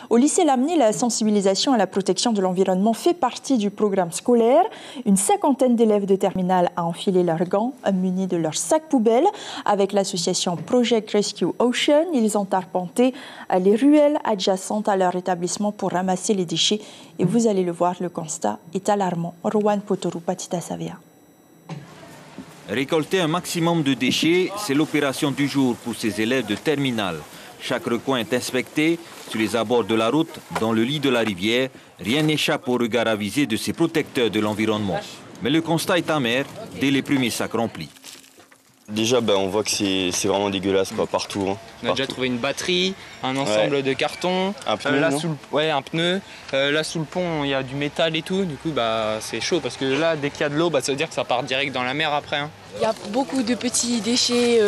Au lycée Lamni, la sensibilisation à la protection de l'environnement fait partie du programme scolaire. Une cinquantaine d'élèves de terminale a enfilé leurs gants, munis de leurs sacs poubelles. Avec l'association Project Rescue Ocean, ils ont arpenté les ruelles adjacentes à leur établissement pour ramasser les déchets. Et vous allez le voir, le constat est alarmant. Rowan Potoru, Patita Savia. Récolter un maximum de déchets, c'est l'opération du jour pour ces élèves de terminale. Chaque recoin est inspecté. Sur les abords de la route, dans le lit de la rivière, rien n'échappe au regard avisé de ces protecteurs de l'environnement. Mais le constat est amer dès les premiers sacs remplis. Déjà, on voit que c'est vraiment dégueulasse partout. On a déjà trouvé une batterie, un ensemble de cartons, un pneu, un pneu. Là sous le pont, il y a du métal et tout. Du coup, c'est chaud parce que là, dès qu'il y a de l'eau, ça veut dire que ça part direct dans la mer après. Il y a beaucoup de petits déchets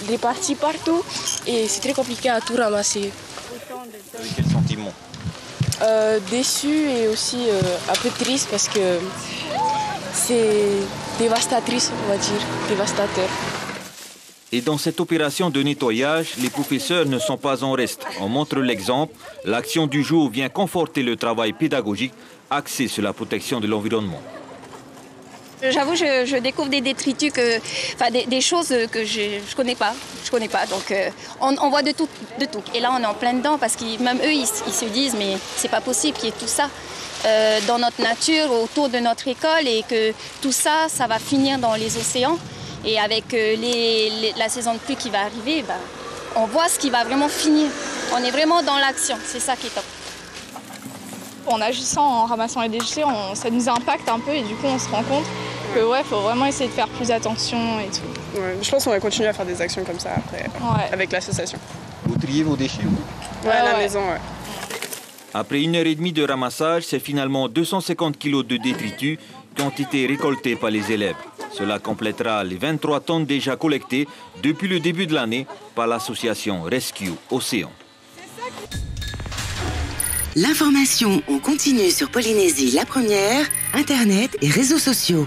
répartis partout et c'est très compliqué à tout ramasser. Avec quel sentiment? Déçu et aussi un peu triste parce que c'est dévastatrice, on va dire, dévastateur. Et dans cette opération de nettoyage, les professeurs ne sont pas en reste. On montre l'exemple. L'action du jour vient conforter le travail pédagogique axé sur la protection de l'environnement. J'avoue, je découvre des détritus, des choses que je connais pas. Donc, on voit de tout. Et là, on est en plein dedans parce que même eux, ils se disent, mais c'est pas possible qu'il y ait tout ça dans notre nature, autour de notre école, et que tout ça, ça va finir dans les océans. Et avec la saison de pluie qui va arriver, on voit ce qui va vraiment finir. On est vraiment dans l'action, c'est ça qui est top. En agissant, en ramassant les déchets, ça nous impacte un peu et du coup on se rend compte que faut vraiment essayer de faire plus attention et tout. Ouais, je pense qu'on va continuer à faire des actions comme ça après, avec l'association. Vous triez vos déchets, vous? À la maison, Après 1h30 de ramassage, c'est finalement 250 kg de détritus qui ont été récoltés par les élèves. Cela complétera les 23 tonnes déjà collectées depuis le début de l'année par l'association Rescue Océan. L'information en continu sur Polynésie la première, Internet et réseaux sociaux.